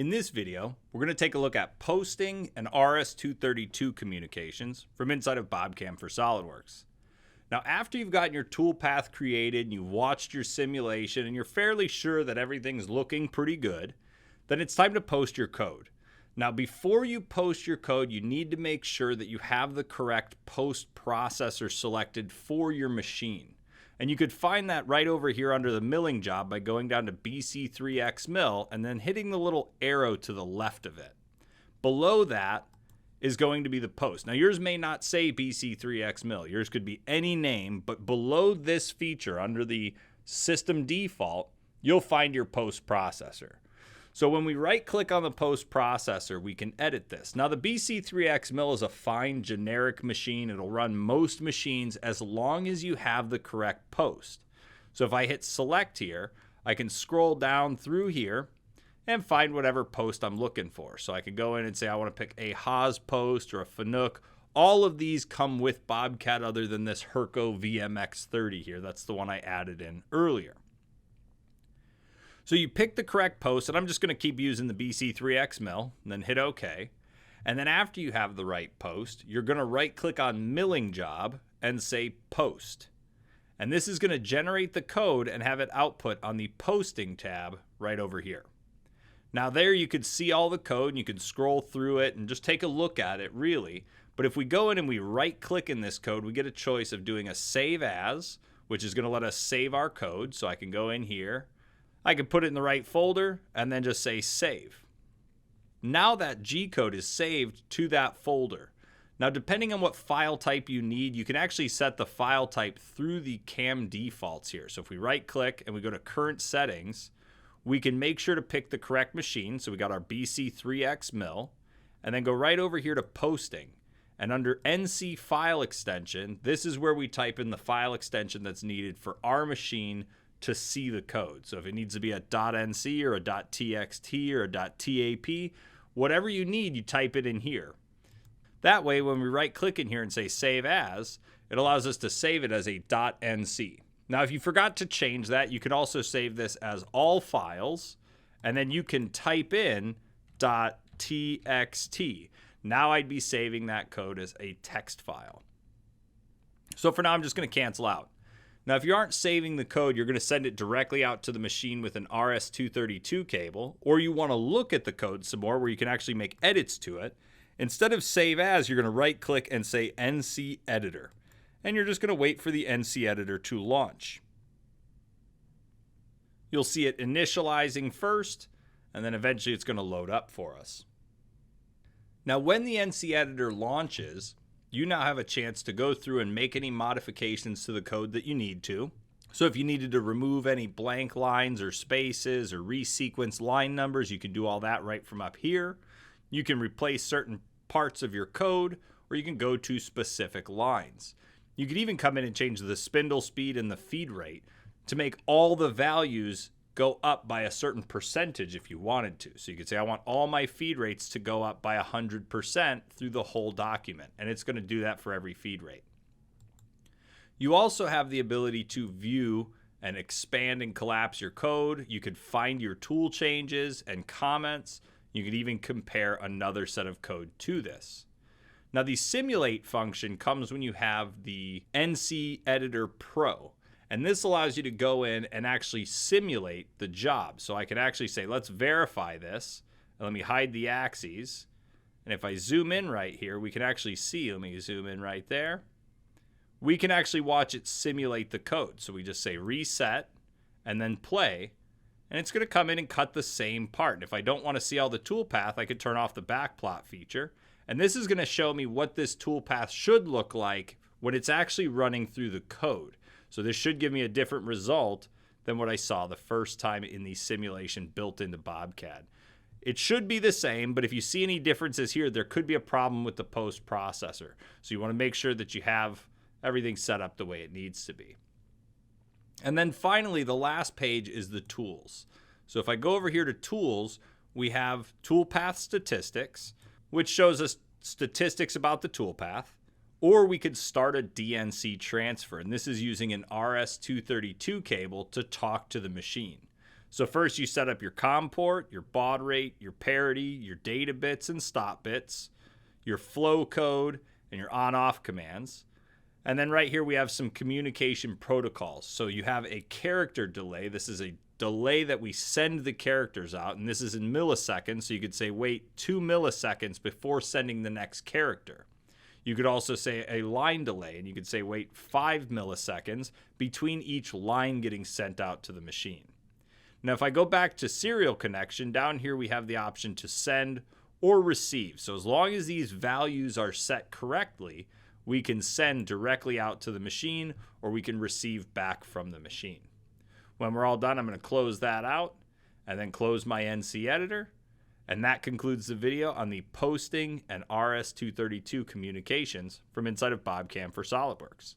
In this video, we're going to take a look at posting and RS-232 communications from inside of BobCAM for SOLIDWORKS. Now, after you've gotten your toolpath created and you've watched your simulation and you're fairly sure that everything's looking pretty good, then it's time to post your code. Now, before you post your code, you need to make sure that you have the correct post processor selected for your machine. And you could find that right over here under the milling job by going down to BC3X mill and then hitting the little arrow to the left of it. Below that is going to be the post. Now, yours may not say BC3X mill. Yours could be any name, but below this feature under the system default, you'll find your post processor. So when we right click on the post processor, we can edit this. Now, the BC3X mill is a fine generic machine. It'll run most machines as long as you have the correct post. So if I hit select here, I can scroll down through here and find whatever post I'm looking for. So I can go in and say I want to pick a Haas post or a Fanuc. All of these come with BobCAD other than this Herco VMX30 here. That's the one I added in earlier. So you pick the correct post, and I'm just going to keep using the BC3X mill, and then hit OK. And then after you have the right post, you're going to right-click on Milling Job and say Post. And this is going to generate the code and have it output on the Posting tab right over here. Now there you could see all the code, and you can scroll through it and just take a look at it, really. But if we go in and we right-click in this code, we get a choice of doing a Save As, which is going to let us save our code. So I can go in here. I can put it in the right folder and then just say save. Now that G code is saved to that folder. Now, depending on what file type you need, you can actually set the file type through the CAM defaults here. So if we right click and we go to current settings, we can make sure to pick the correct machine. So we got our BC3X mill, and then go right over here to posting. And under NC file extension, this is where we type in the file extension that's needed for our machine to see the code. So if it needs to be a .nc or a .txt or a .tap, whatever you need, you type it in here. That way, when we right click in here and say save as, it allows us to save it as a .nc. Now, if you forgot to change that, you can also save this as all files, and then you can type in .txt. Now I'd be saving that code as a text file. So for now, I'm just going to cancel out. Now, if you aren't saving the code, you're going to send it directly out to the machine with an RS-232 cable, or you want to look at the code some more where you can actually make edits to it. Instead of save as, you're going to right click and say NC Editor. And you're just going to wait for the NC Editor to launch. You'll see it initializing first, and then eventually it's going to load up for us. Now, when the NC Editor launches, you now have a chance to go through and make any modifications to the code that you need to. So if you needed to remove any blank lines or spaces or resequence line numbers, you can do all that right from up here. You can replace certain parts of your code, or you can go to specific lines. You could even come in and change the spindle speed and the feed rate to make all the values go up by a certain percentage if you wanted to. So you could say, I want all my feed rates to go up by 100% through the whole document, and it's going to do that for every feed rate. You also have the ability to view and expand and collapse your code. You could find your tool changes and comments. You could even compare another set of code to this. Now, the simulate function comes when you have the NC Editor Pro. And this allows you to go in and actually simulate the job. So I can actually say, let's verify this. And let me hide the axes. And if I zoom in right here, we can actually see, let me zoom in right there. We can actually watch it simulate the code. So we just say reset and then play. And it's going to come in and cut the same part. And if I don't want to see all the toolpath, I could turn off the backplot feature. And this is going to show me what this toolpath should look like when it's actually running through the code. So this should give me a different result than what I saw the first time in the simulation built into BobCAD. It should be the same, but if you see any differences here, there could be a problem with the post processor. So you want to make sure that you have everything set up the way it needs to be. And then finally, the last page is the tools. So if I go over here to tools, we have toolpath statistics, which shows us statistics about the toolpath. Or we could start a DNC transfer, and this is using an RS-232 cable to talk to the machine. So first you set up your COM port, your baud rate, your parity, your data bits and stop bits, your flow code, and your on-off commands. And then right here we have some communication protocols. So you have a character delay. This is a delay that we send the characters out, and this is in milliseconds. So you could say wait 2 milliseconds before sending the next character. You could also say a line delay, and you could say wait 5 milliseconds between each line getting sent out to the machine. Now, if I go back to serial connection, down here we have the option to send or receive. So as long as these values are set correctly, we can send directly out to the machine, or we can receive back from the machine. When we're all done, I'm going to close that out and then close my NC editor. And that concludes the video on the posting and RS-232 communications from inside of BobCAM for SOLIDWORKS.